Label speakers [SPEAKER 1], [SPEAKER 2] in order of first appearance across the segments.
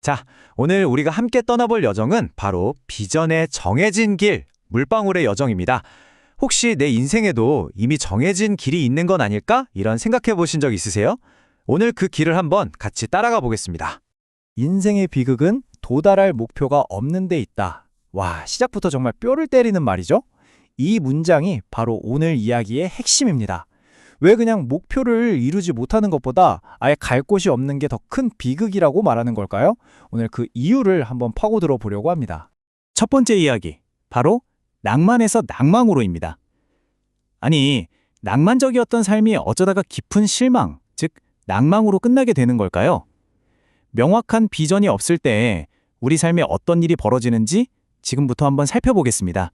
[SPEAKER 1] 자, 오늘 우리가 함께 떠나볼 여정은 바로 비전의 정해진 길, 물방울의 여정입니다. 혹시 내 인생에도 이미 정해진 길이 있는 건 아닐까? 이런 생각해 보신 적 있으세요? 오늘 그 길을 한번 같이 따라가 보겠습니다.
[SPEAKER 2] 인생의 비극은 도달할 목표가 없는 데 있다. 와, 시작부터 정말 뼈를 때리는 말이죠? 이 문장이 바로 오늘 이야기의 핵심입니다. 왜 그냥 목표를 이루지 못하는 것보다 아예 갈 곳이 없는 게 더 큰 비극이라고 말하는 걸까요? 오늘 그 이유를 한번 파고들어 보려고 합니다. 첫 번째 이야기, 바로 낭만에서 낭망으로입니다. 아니, 낭만적이었던 삶이 어쩌다가 깊은 실망, 즉 낭망으로 끝나게 되는 걸까요? 명확한 비전이 없을 때 우리 삶에 어떤 일이 벌어지는지 지금부터 한번 살펴보겠습니다.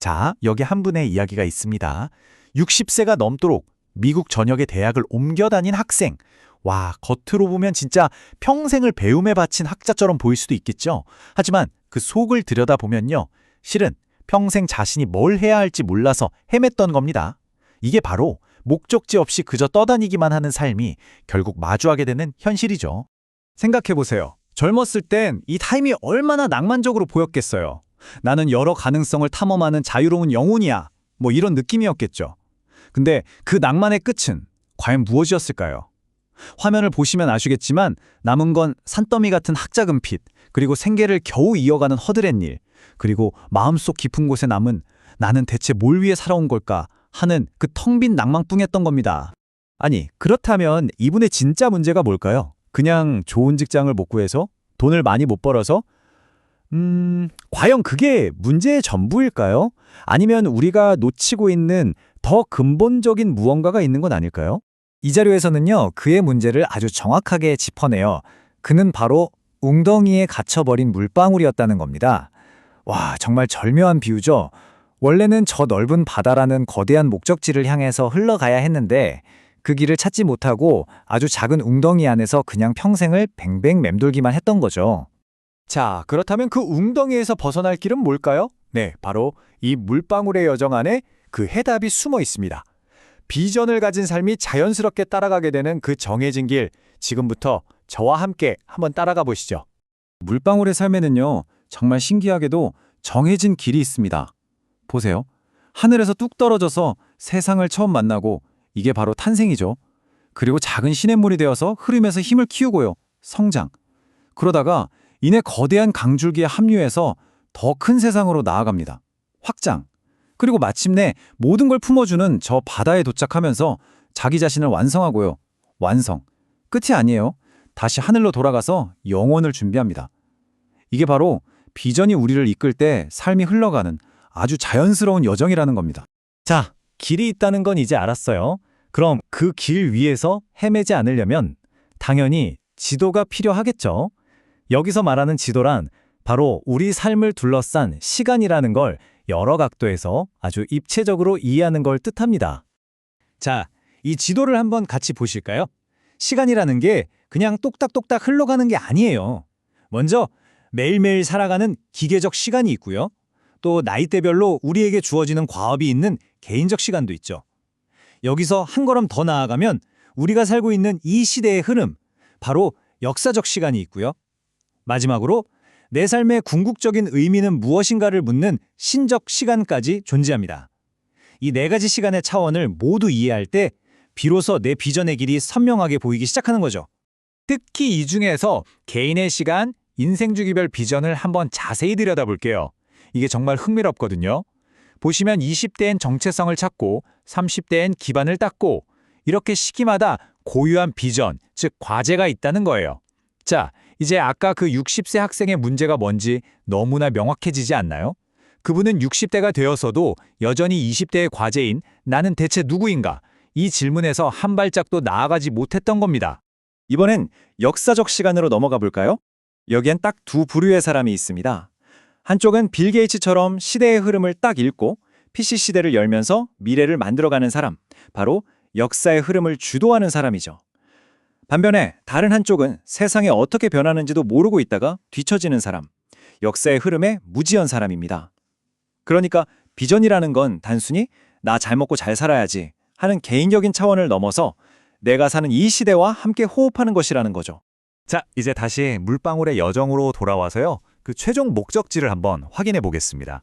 [SPEAKER 1] 자, 여기 한 분의 이야기가 있습니다. 60세가 넘도록 미국 전역의 대학을 옮겨 다닌 학생. 와, 겉으로 보면 진짜 평생을 배움에 바친 학자처럼 보일 수도 있겠죠. 하지만 그 속을 들여다보면요. 실은 평생 자신이 뭘 해야 할지 몰라서 헤맸던 겁니다. 이게 바로 목적지 없이 그저 떠다니기만 하는 삶이 결국 마주하게 되는 현실이죠.
[SPEAKER 2] 생각해보세요. 젊었을 땐 이 타임이 얼마나 낭만적으로 보였겠어요. 나는 여러 가능성을 탐험하는 자유로운 영혼이야. 뭐 이런 느낌이었겠죠. 근데 그 낭만의 끝은 과연 무엇이었을까요? 화면을 보시면 아시겠지만 남은 건 산더미 같은 학자금핏, 그리고 생계를 겨우 이어가는 허드렛일, 그리고 마음속 깊은 곳에 남은 나는 대체 뭘 위해 살아온 걸까 하는 그 텅 빈 낭만뿐이었던 겁니다. 아니, 그렇다면 이분의 진짜 문제가 뭘까요? 그냥 좋은 직장을 못 구해서? 돈을 많이 못 벌어서? 과연 그게 문제의 전부일까요? 아니면 우리가 놓치고 있는 더 근본적인 무언가가 있는 건 아닐까요? 이 자료에서는요, 그의 문제를 아주 정확하게 짚어내요. 그는 바로 웅덩이에 갇혀버린 물방울이었다는 겁니다. 와, 정말 절묘한 비유죠. 원래는 저 넓은 바다라는 거대한 목적지를 향해서 흘러가야 했는데 그 길을 찾지 못하고 아주 작은 웅덩이 안에서 그냥 평생을 뱅뱅 맴돌기만 했던 거죠. 자, 그렇다면 그 웅덩이에서 벗어날 길은 뭘까요? 네, 바로 이 물방울의 여정 안에 그 해답이 숨어 있습니다. 비전을 가진 삶이 자연스럽게 따라가게 되는 그 정해진 길, 지금부터 저와 함께 한번 따라가 보시죠. 물방울의 삶에는요, 정말 신기하게도 정해진 길이 있습니다. 보세요. 하늘에서 뚝 떨어져서 세상을 처음 만나고 이게 바로 탄생이죠. 그리고 작은 시냇물이 되어서 흐름에서 힘을 키우고요. 성장. 그러다가 이내 거대한 강줄기에 합류해서 더 큰 세상으로 나아갑니다. 확장. 그리고 마침내 모든 걸 품어주는 저 바다에 도착하면서 자기 자신을 완성하고요. 완성. 끝이 아니에요. 다시 하늘로 돌아가서 영원을 준비합니다. 이게 바로 비전이 우리를 이끌 때 삶이 흘러가는 아주 자연스러운 여정이라는 겁니다. 자, 길이 있다는 건 이제 알았어요. 그럼 그 길 위에서 헤매지 않으려면 당연히 지도가 필요하겠죠. 여기서 말하는 지도란 바로 우리 삶을 둘러싼 시간이라는 걸 여러 각도에서 아주 입체적으로 이해하는 걸 뜻합니다. 자, 이 지도를 한번 같이 보실까요? 시간이라는 게 그냥 똑딱똑딱 흘러가는 게 아니에요. 먼저 매일매일 살아가는 기계적 시간이 있고요. 또 나이대별로 우리에게 주어지는 과업이 있는 개인적 시간도 있죠. 여기서 한 걸음 더 나아가면 우리가 살고 있는 이 시대의 흐름, 바로 역사적 시간이 있고요. 마지막으로 내 삶의 궁극적인 의미는 무엇인가를 묻는 신적 시간까지 존재합니다. 이 네 가지 시간의 차원을 모두 이해할 때 비로소 내 비전의 길이 선명하게 보이기 시작하는 거죠. 특히 이 중에서 개인의 시간, 인생주기별 비전을 한번 자세히 들여다볼게요. 이게 정말 흥미롭거든요. 보시면 20대엔 정체성을 찾고 30대엔 기반을 닦고 이렇게 시기마다 고유한 비전, 즉 과제가 있다는 거예요. 자, 이제 아까 그 60세 학생의 문제가 뭔지 너무나 명확해지지 않나요? 그분은 60대가 되어서도 여전히 20대의 과제인 나는 대체 누구인가? 이 질문에서 한 발짝도 나아가지 못했던 겁니다. 이번엔 역사적 시간으로 넘어가 볼까요? 여기엔 딱 두 부류의 사람이 있습니다. 한쪽은 빌 게이츠처럼 시대의 흐름을 딱 읽고 PC 시대를 열면서 미래를 만들어가는 사람, 바로 역사의 흐름을 주도하는 사람이죠. 반면에 다른 한쪽은 세상이 어떻게 변하는지도 모르고 있다가 뒤처지는 사람, 역사의 흐름에 무지한 사람입니다. 그러니까 비전이라는 건 단순히 나 잘 먹고 잘 살아야지 하는 개인적인 차원을 넘어서 내가 사는 이 시대와 함께 호흡하는 것이라는 거죠.
[SPEAKER 1] 자, 이제 다시 물방울의 여정으로 돌아와서요. 그 최종 목적지를 한번 확인해 보겠습니다.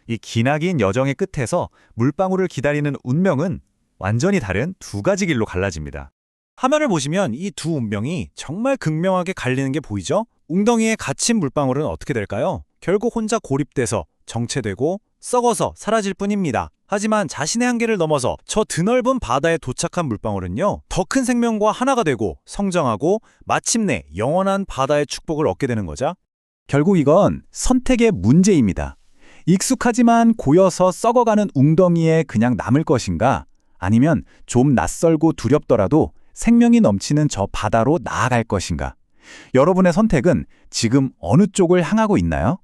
[SPEAKER 1] 이 기나긴 여정의 끝에서 물방울을 기다리는 운명은 완전히 다른 두 가지 길로 갈라집니다.
[SPEAKER 2] 화면을 보시면 이 두 운명이 정말 극명하게 갈리는 게 보이죠? 웅덩이에 갇힌 물방울은 어떻게 될까요? 결국 혼자 고립돼서 정체되고 썩어서 사라질 뿐입니다. 하지만 자신의 한계를 넘어서 저 드넓은 바다에 도착한 물방울은요, 더 큰 생명과 하나가 되고 성장하고 마침내 영원한 바다의 축복을 얻게 되는 거죠.
[SPEAKER 1] 결국 이건 선택의 문제입니다. 익숙하지만 고여서 썩어가는 웅덩이에 그냥 남을 것인가? 아니면 좀 낯설고 두렵더라도 생명이 넘치는 저 바다로 나아갈 것인가? 여러분의 선택은 지금 어느 쪽을 향하고 있나요?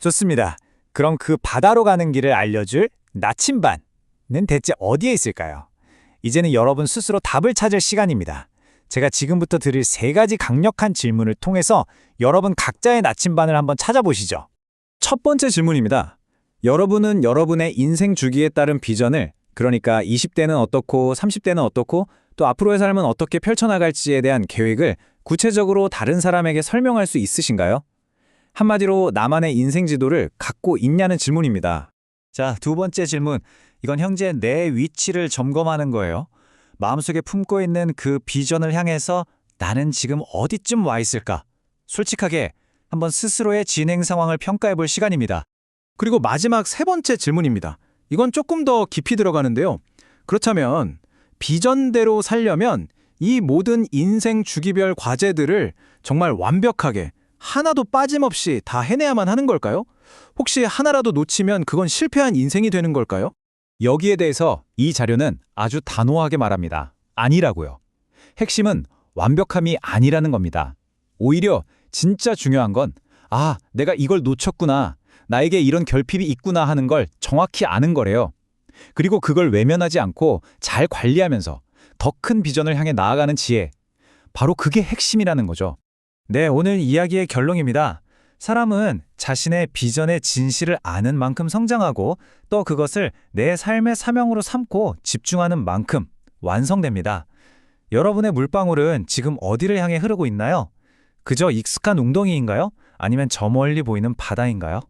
[SPEAKER 2] 좋습니다. 그럼 그 바다로 가는 길을 알려줄 나침반은 대체 어디에 있을까요? 이제는 여러분 스스로 답을 찾을 시간입니다. 제가 지금부터 드릴 3가지 강력한 질문을 통해서 여러분 각자의 나침반을 한번 찾아보시죠. 첫 번째 질문입니다. 여러분은 여러분의 인생 주기에 따른 비전을, 그러니까 20대는 어떻고 30대는 어떻고 또 앞으로의 삶은 어떻게 펼쳐나갈지에 대한 계획을 구체적으로 다른 사람에게 설명할 수 있으신가요? 한마디로 나만의 인생 지도를 갖고 있냐는 질문입니다. 자, 두 번째 질문. 이건 현재 내 위치를 점검하는 거예요. 마음속에 품고 있는 그 비전을 향해서 나는 지금 어디쯤 와 있을까? 솔직하게 한번 스스로의 진행 상황을 평가해 볼 시간입니다. 그리고 마지막 3번째 질문입니다. 이건 조금 더 깊이 들어가는데요. 그렇다면 비전대로 살려면 이 모든 인생 주기별 과제들을 정말 완벽하게 하나도 빠짐없이 다 해내야만 하는 걸까요? 혹시 하나라도 놓치면 그건 실패한 인생이 되는 걸까요? 여기에 대해서 이 자료는 아주 단호하게 말합니다. 아니라고요. 핵심은 완벽함이 아니라는 겁니다. 오히려 진짜 중요한 건 내가 이걸 놓쳤구나. 나에게 이런 결핍이 있구나 하는 걸 정확히 아는 거래요. 그리고 그걸 외면하지 않고 잘 관리하면서 더 큰 비전을 향해 나아가는 지혜. 바로 그게 핵심이라는 거죠. 네, 오늘 이야기의 결론입니다. 사람은 자신의 비전의 진실을 아는 만큼 성장하고 또 그것을 내 삶의 사명으로 삼고 집중하는 만큼 완성됩니다. 여러분의 물방울은 지금 어디를 향해 흐르고 있나요? 그저 익숙한 웅덩이인가요? 아니면 저 멀리 보이는 바다인가요?